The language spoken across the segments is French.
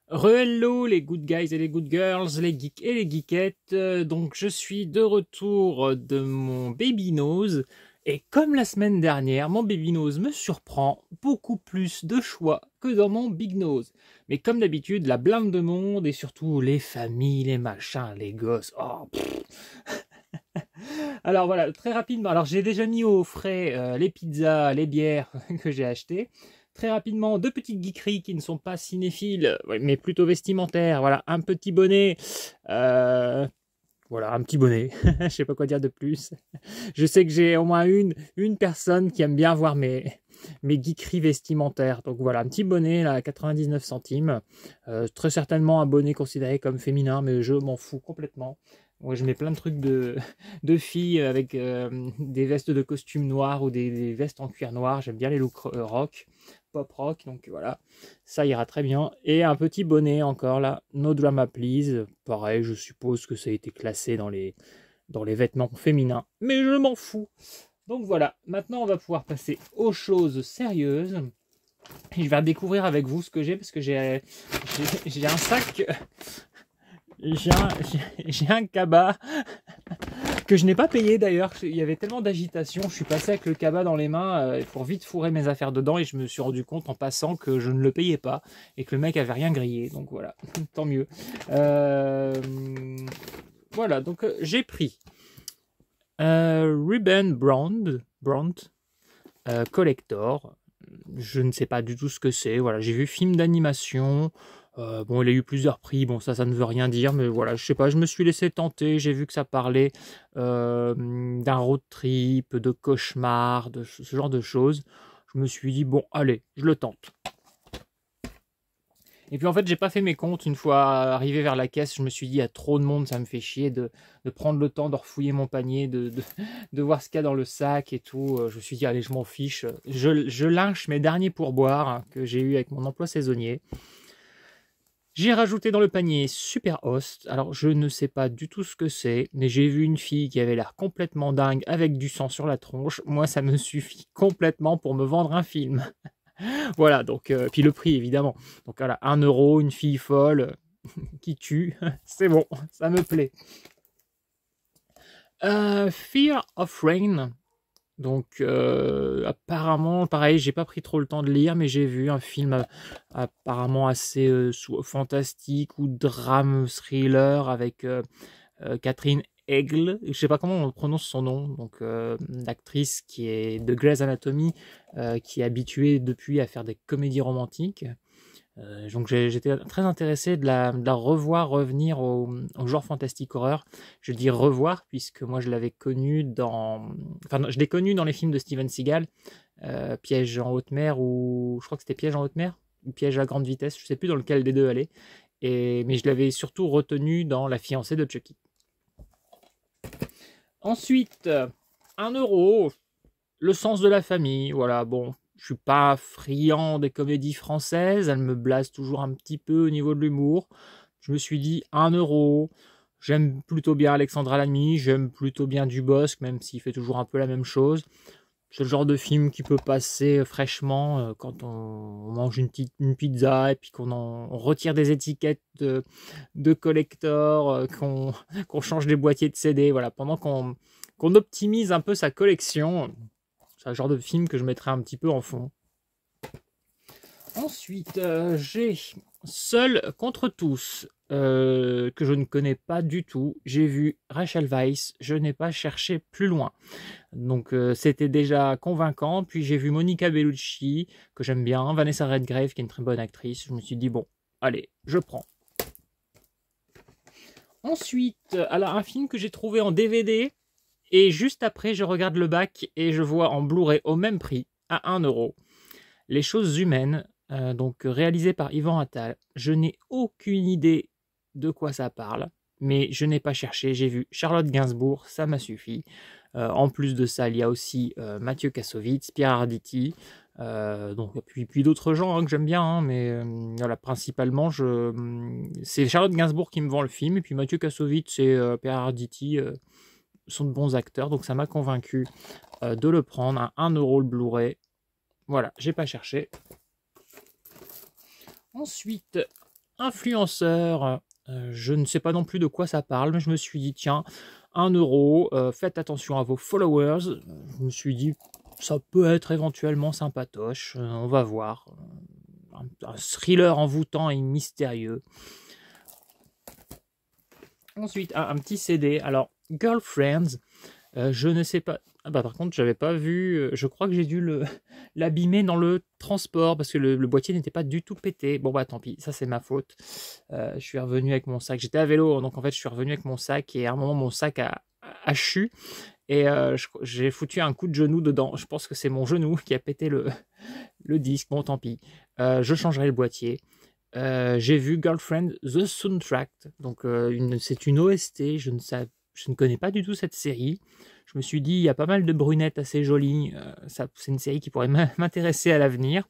Re-hello les good guys et les good girls, les geeks et les geekettes. Donc je suis de retour de mon baby nose. Et comme la semaine dernière, mon baby nose me surprend beaucoup plus de choix que dans mon big nose. Mais comme d'habitude, la blinde de monde et surtout les familles, les machins, les gosses. Oh, alors voilà, très rapidement. Alors j'ai déjà mis au frais les pizzas, les bières que j'ai achetées. Très rapidement, deux petites geekeries qui ne sont pas cinéphiles, ouais, mais plutôt vestimentaires. Voilà, un petit bonnet. Voilà, un petit bonnet. Je sais pas quoi dire de plus. Je sais que j'ai au moins une personne qui aime bien voir mes geekeries vestimentaires. Donc voilà, un petit bonnet là, à 99 centimes. Très certainement un bonnet considéré comme féminin, mais je m'en fous complètement. Moi, je mets plein de trucs de filles avec des vestes de costume noirs ou des vestes en cuir noir. J'aime bien les looks rock, pop rock. Donc voilà, ça ira très bien. Et un petit bonnet encore là, No Drama Please. Pareil, je suppose que ça a été classé dans les vêtements féminins. Mais je m'en fous. Donc voilà, maintenant on va pouvoir passer aux choses sérieuses. Et je vais découvrir avec vous ce que j'ai parce que j'ai un sac, j'ai un cabas que je n'ai pas payé d'ailleurs. Il y avait tellement d'agitation, je suis passé avec le cabas dans les mains pour vite fourrer mes affaires dedans et je me suis rendu compte en passant que je ne le payais pas et que le mec avait rien grillé. Donc voilà, tant mieux. Voilà, donc j'ai pris Ruben Brandt Collector. Je ne sais pas du tout ce que c'est. Voilà, j'ai vu film d'animation. Bon, il a eu plusieurs prix. Bon, ça ne veut rien dire, mais voilà, je sais pas. Je me suis laissé tenter. J'ai vu que ça parlait d'un road trip, de cauchemar, de ce genre de choses. Je me suis dit bon, allez, je le tente. Et puis en fait, j'ai pas fait mes comptes. Une fois arrivé vers la caisse, je me suis dit, il y a trop de monde, ça me fait chier de prendre le temps de refouiller mon panier, de voir ce qu'il y a dans le sac et tout. Je me suis dit, allez, je m'en fiche. Je lynche mes derniers pourboires hein, que j'ai eu avec mon emploi saisonnier. J'ai rajouté dans le panier Super Host. Alors, je ne sais pas du tout ce que c'est, mais j'ai vu une fille qui avait l'air complètement dingue avec du sang sur la tronche. Moi, ça me suffit complètement pour me vendre un film. Voilà, donc, puis le prix évidemment. Donc voilà, 1 euro, une fille folle qui tue, c'est bon, ça me plaît. Fear of Rain. Donc apparemment, pareil, j'ai pas pris trop le temps de lire, mais j'ai vu un film apparemment assez fantastique ou drame thriller avec Catherine Hegel, je sais pas comment on prononce son nom, donc l'actrice qui est de Grey's Anatomy, qui est habituée depuis à faire des comédies romantiques. Donc j'étais très intéressé de la revoir revenir au genre fantastique horreur. Je dis revoir puisque moi je l'avais connue enfin je l'ai connue dans les films de Steven Seagal, Piège en haute mer ou je crois que c'était Piège en haute mer ou Piège à grande vitesse, je sais plus dans lequel des deux elle est. Mais je l'avais surtout retenue dans La fiancée de Chucky. Ensuite, 1 euro, Le sens de la famille. Voilà, bon, je suis pas friand des comédies françaises, elles me blasent toujours un petit peu au niveau de l'humour. Je me suis dit 1 euro. J'aime plutôt bien Alexandra Lamy, j'aime plutôt bien Dubosc, même s'il fait toujours un peu la même chose. C'est le genre de film qui peut passer fraîchement quand on mange une pizza et puis on retire des étiquettes de collector, qu'on change des boîtiers de CD, voilà, pendant qu'on optimise un peu sa collection. C'est le genre de film que je mettrais un petit peu en fond. Ensuite, j'ai Seul contre tous, que je ne connais pas du tout. J'ai vu Rachel Weisz, je n'ai pas cherché plus loin. Donc c'était déjà convaincant. Puis j'ai vu Monica Bellucci, que j'aime bien, Vanessa Redgrave, qui est une très bonne actrice. Je me suis dit, bon, allez, je prends. Ensuite, alors un film que j'ai trouvé en DVD, et juste après, je regarde le bac et je vois en Blu-ray au même prix, à 1 euro, Les choses humaines, donc réalisé par Yvan Attal. Je n'ai aucune idée de quoi ça parle, mais je n'ai pas cherché. J'ai vu Charlotte Gainsbourg, ça m'a suffi. En plus de ça, il y a aussi Mathieu Kassovitz, Pierre Arditi, donc, puis d'autres gens hein, que j'aime bien, hein, mais voilà, principalement, c'est Charlotte Gainsbourg qui me vend le film, et puis Mathieu Kassovitz et Pierre Arditi sont de bons acteurs, donc ça m'a convaincu de le prendre à 1 euro le Blu-ray. Voilà, j'ai pas cherché. Ensuite, influenceur. Je ne sais pas non plus de quoi ça parle, mais je me suis dit, tiens, 1 euro, faites attention à vos followers. Je me suis dit, ça peut être éventuellement sympatoche, on va voir. Un thriller envoûtant et mystérieux. Ensuite, un petit CD. Alors, Girlfriends, je ne sais pas. Ah bah par contre, j'avais pas vu. Je crois que j'ai dû l'abîmer dans le transport parce que le boîtier n'était pas du tout pété. Bon bah tant pis, ça c'est ma faute. Je suis revenu avec mon sac. J'étais à vélo, donc en fait je suis revenu avec mon sac et à un moment mon sac a chu et j'ai foutu un coup de genou dedans. Je pense que c'est mon genou qui a pété le disque. Bon tant pis. Je changerai le boîtier. J'ai vu Girlfriend The Soundtrack, donc c'est une OST, je ne connais pas du tout cette série. Je me suis dit, il y a pas mal de brunettes assez jolies, c'est une série qui pourrait m'intéresser à l'avenir.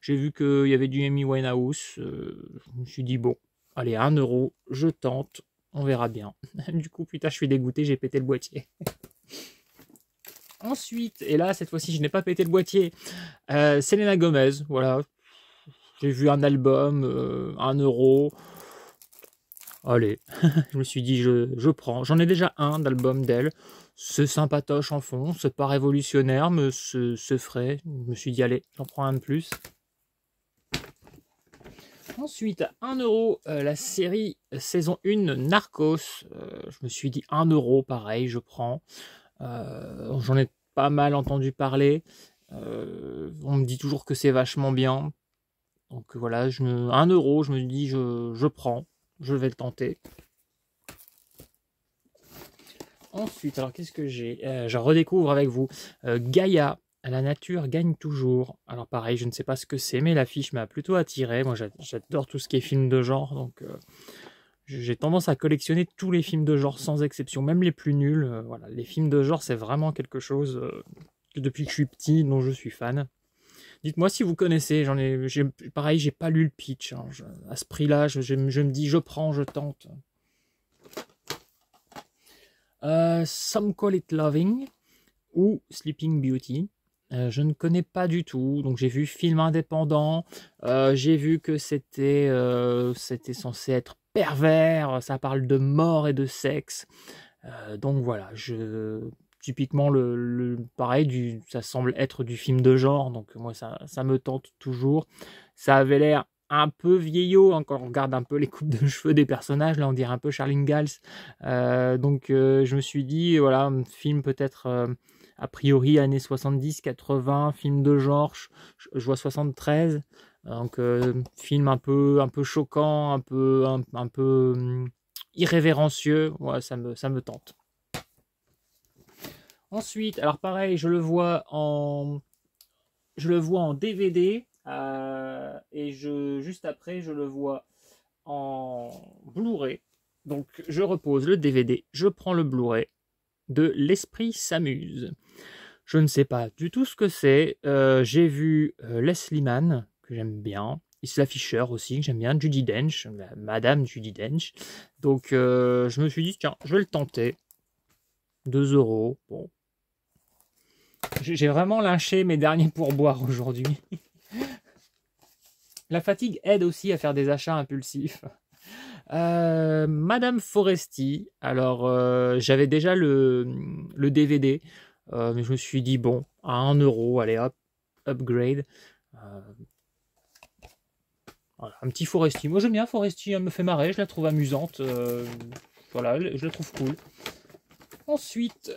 J'ai vu qu'il y avait du Amy Winehouse, je me suis dit, bon, allez, 1 euro, je tente, on verra bien. Du coup, putain, je suis dégoûté, j'ai pété le boîtier. Ensuite, et là, cette fois-ci, je n'ai pas pété le boîtier, Selena Gomez, voilà. J'ai vu un album, 1 euro. Allez, je me suis dit, je prends. J'en ai déjà un d'album d'elle. C'est sympatoche en fond, c'est pas révolutionnaire, mais c'est frais. Je me suis dit, allez, j'en prends un de plus. Ensuite, 1 euro, la série saison 1 Narcos. Je me suis dit, 1 euro, pareil, je prends. J'en ai pas mal entendu parler. On me dit toujours que c'est vachement bien. Donc voilà, 1 euro, je me dis, je prends, je vais le tenter. Ensuite, alors qu'est-ce que j'ai Je redécouvre avec vous Gaïa, la nature gagne toujours. Alors pareil, je ne sais pas ce que c'est, mais l'affiche m'a plutôt attiré. Moi, j'adore tout ce qui est film de genre, donc j'ai tendance à collectionner tous les films de genre sans exception, même les plus nuls. Voilà, les films de genre, c'est vraiment quelque chose depuis que je suis petit, dont je suis fan. Dites-moi si vous connaissez, pareil, j'ai pas lu le pitch. Hein. À ce prix-là, je me dis, je prends, je tente. Some Call It Loving ou Sleeping Beauty. Je ne connais pas du tout, donc j'ai vu film indépendant. J'ai vu que c'était censé être pervers. Ça parle de mort et de sexe. Donc voilà, typiquement pareil, ça semble être du film de genre, donc moi ça me tente toujours. Ça avait l'air un peu vieillot, hein, quand on regarde un peu les coupes de cheveux des personnages, là on dirait un peu Charles Ingalls. Donc je me suis dit, voilà, un film peut-être a priori années 70-80, film de genre, je vois 73, donc film un peu choquant, un peu irrévérencieux, ouais, ça me tente. Ensuite, alors pareil, je le vois en DVD et juste après, je le vois en Blu-ray. Donc, je repose le DVD, je prends le Blu-ray de L'Esprit s'amuse. Je ne sais pas du tout ce que c'est. J'ai vu Leslie Mann, que j'aime bien. Isla Fisher aussi, que j'aime bien. Judi Dench, Madame Judi Dench. Donc, je me suis dit, tiens, je vais le tenter. 2 euros. Bon. J'ai vraiment lynché mes derniers pourboires aujourd'hui. La fatigue aide aussi à faire des achats impulsifs. Madame Foresti. Alors, j'avais déjà le DVD. Mais je me suis dit, bon, à 1 euro, allez hop, upgrade. Voilà, un petit Foresti. Moi j'aime bien Foresti, elle me fait marrer, je la trouve amusante. Voilà, je la trouve cool. Ensuite,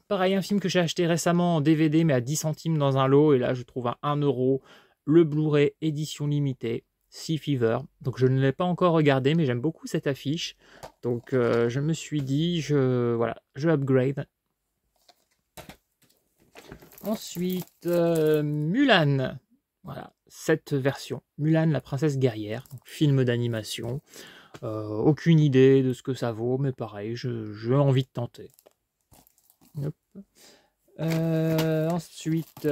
pareil, un film que j'ai acheté récemment en DVD, mais à 10 centimes dans un lot. Et là, je trouve à 1 euro le Blu-ray édition limitée, Sea Fever. Donc, je ne l'ai pas encore regardé, mais j'aime beaucoup cette affiche. Donc, je me suis dit, je upgrade. Ensuite, Mulan. Voilà, cette version. Mulan, la princesse guerrière, donc film d'animation. Aucune idée de ce que ça vaut, mais pareil, j'ai envie de tenter. Hop. Ensuite,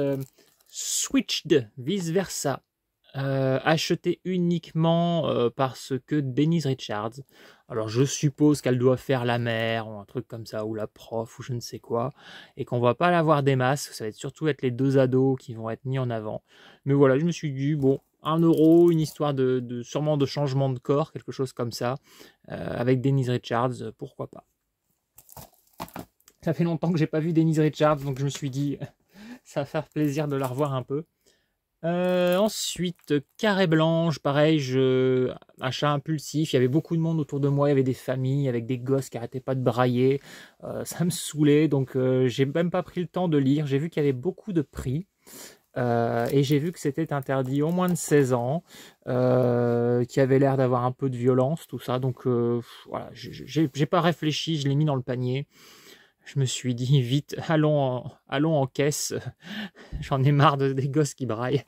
Switched, vice versa. Acheté uniquement parce que Denise Richards. Alors je suppose qu'elle doit faire la mère ou un truc comme ça, ou la prof ou je ne sais quoi, et qu'on va pas la voir des masses. Ça va surtout être les deux ados qui vont être mis en avant. Mais voilà, je me suis dit, bon, 1 €, une histoire sûrement de changement de corps, quelque chose comme ça, avec Denise Richards, pourquoi pas. Ça fait longtemps que j'ai pas vu Denise Richards, donc je me suis dit, ça va faire plaisir de la revoir un peu. Ensuite, Carré Blanche, pareil, achat impulsif, il y avait beaucoup de monde autour de moi, il y avait des familles avec des gosses qui arrêtaient pas de brailler, ça me saoulait, donc j'ai même pas pris le temps de lire, j'ai vu qu'il y avait beaucoup de prix, et j'ai vu que c'était interdit au moins de 16 ans, qu'il y avait l'air d'avoir un peu de violence, tout ça, donc voilà, j'ai pas réfléchi, je l'ai mis dans le panier. Je me suis dit, vite, allons en caisse. J'en ai marre des gosses qui braillent.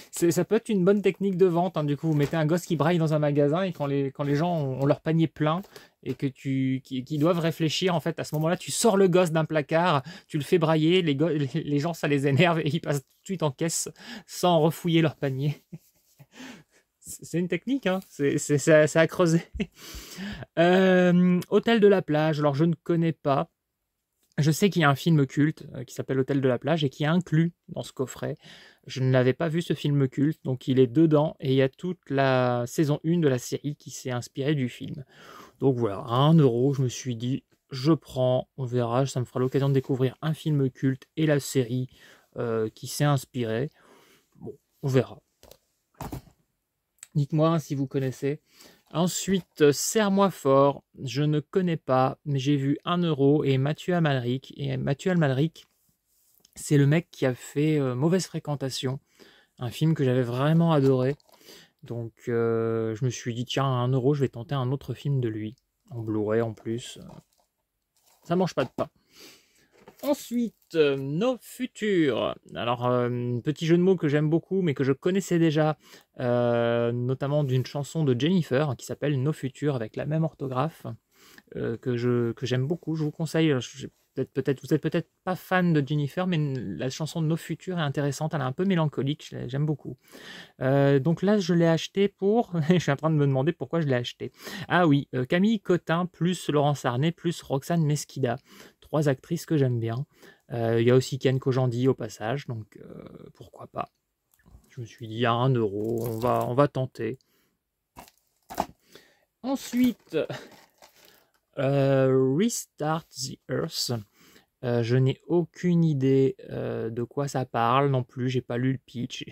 Ça peut être une bonne technique de vente. Hein. Du coup, vous mettez un gosse qui braille dans un magasin et quand les gens ont leur panier plein et que qui doivent réfléchir, en fait, à ce moment-là, tu sors le gosse d'un placard, tu le fais brailler, les gens, ça les énerve et ils passent tout de suite en caisse sans refouiller leur panier. C'est une technique, hein. C'est à creuser. Hôtel de la plage, alors je ne connais pas. Je sais qu'il y a un film culte qui s'appelle Hôtel de la plage et qui est inclus dans ce coffret. Je ne l'avais pas vu ce film culte, donc il est dedans et il y a toute la saison 1 de la série qui s'est inspirée du film. Donc voilà, à 1 €, je me suis dit, je prends, on verra, ça me fera l'occasion de découvrir un film culte et la série qui s'est inspirée. Bon, on verra. Dites-moi si vous connaissez. Ensuite, Serre-moi fort, je ne connais pas, mais j'ai vu 1 € et Mathieu Amalric. Et Mathieu Amalric, c'est le mec qui a fait Mauvaise fréquentation, un film que j'avais vraiment adoré. Donc je me suis dit, tiens, à 1 €, je vais tenter un autre film de lui, en Blu-ray en plus. Ça mange pas de pain. Ensuite, Nos Futurs. Alors, petit jeu de mots que j'aime beaucoup, mais que je connaissais déjà, notamment d'une chanson de Jennifer qui s'appelle Nos Futurs, avec la même orthographe, que j'aime beaucoup. Je vous conseille, vous êtes peut-être pas fan de Jennifer, mais la chanson de Nos Futurs est intéressante, elle est un peu mélancolique, j'aime beaucoup. Donc là, je l'ai acheté pour... je suis en train de me demander pourquoi je l'ai acheté. Ah oui, Camille Cotin, plus Laurence Arnay, plus Roxane Mesquida. 3 actrices que j'aime bien. Il y a aussi Ken Kojandi au passage, donc pourquoi pas. Je me suis dit, à 1 €, on va tenter. Ensuite, Restart the Earth. Je n'ai aucune idée de quoi ça parle non plus, j'ai pas lu le pitch,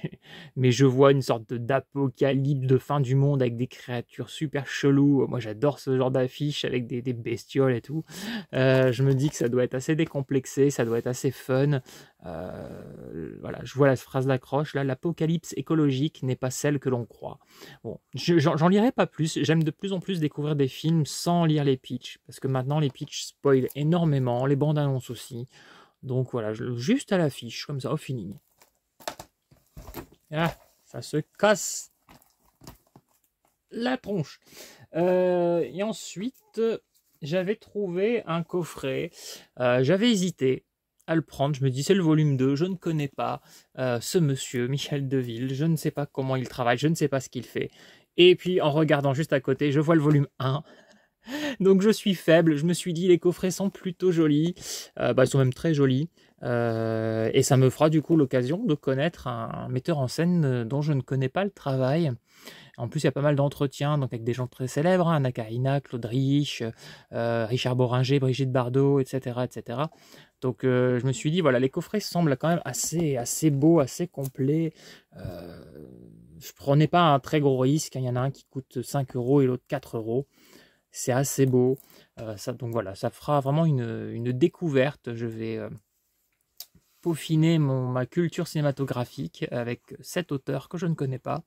mais je vois une sorte d'apocalypse de fin du monde avec des créatures super cheloues. Moi j'adore ce genre d'affiche avec des bestioles et tout. Je me dis que ça doit être assez décomplexé, ça doit être assez fun. Voilà, je vois la phrase d'accroche là, l'apocalypse écologique n'est pas celle que l'on croit. Bon, j'en lirai pas plus, j'aime de plus en plus découvrir des films sans lire les pitchs, parce que maintenant les pitchs spoilent énormément, les bandes annonces aussi. Donc voilà, juste à l'affiche, comme ça, au feeling. Ah, ça se casse la tronche. Et ensuite, j'avais trouvé un coffret. J'avais hésité à le prendre. Je me dis, c'est le volume 2. Je ne connais pas ce monsieur, Michel Deville. Je ne sais pas comment il travaille. Je ne sais pas ce qu'il fait. Et puis, en regardant juste à côté, je vois le volume 1. Donc je suis faible, je me suis dit les coffrets sont plutôt jolis, ils sont même très jolis, et ça me fera du coup l'occasion de connaître un metteur en scène dont je ne connais pas le travail. En plus il y a pas mal d'entretiens donc avec des gens très célèbres, hein, Anna Karina, Claude Rich, Richard Boringer, Brigitte Bardot, etc. etc. Donc je me suis dit voilà, les coffrets semblent quand même assez beaux, assez complets. Je prenais pas un très gros risque, hein. Il y en a un qui coûte 5 € et l'autre 4 €. C'est assez beau. Donc voilà, ça fera vraiment une découverte. Je vais peaufiner ma culture cinématographique avec cet auteur que je ne connais pas.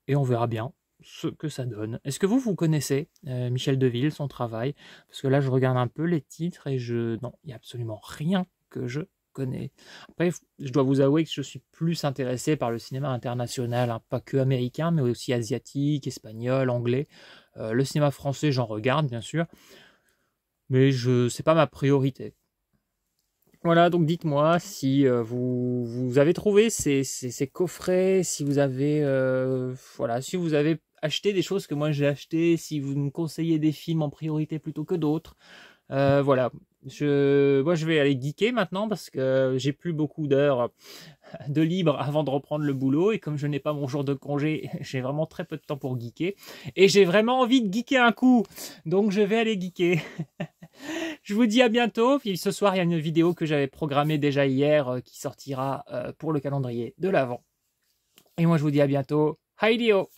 Et on verra bien ce que ça donne. Est-ce que vous connaissez Michel Deville, son travail? Parce que là, je regarde un peu les titres et non, il n'y a absolument rien que je connais. Après, je dois vous avouer que je suis plus intéressé par le cinéma international, hein, pas que américain, mais aussi asiatique, espagnol, anglais. Le cinéma français, j'en regarde, bien sûr, mais c'est pas ma priorité. Voilà, donc dites-moi si vous avez trouvé ces coffrets, si vous avez, si vous avez acheté des choses que moi j'ai achetées, si vous me conseillez des films en priorité plutôt que d'autres. Voilà, Moi, je vais aller geeker maintenant parce que j'ai plus beaucoup d'heures de libre avant de reprendre le boulot. Et comme je n'ai pas mon jour de congé, j'ai vraiment très peu de temps pour geeker. Et j'ai vraiment envie de geeker un coup. Donc, je vais aller geeker. Je vous dis à bientôt. Puis ce soir, il y a une vidéo que j'avais programmée déjà hier qui sortira pour le calendrier de l'Avent. Et moi, je vous dis à bientôt. Haidio!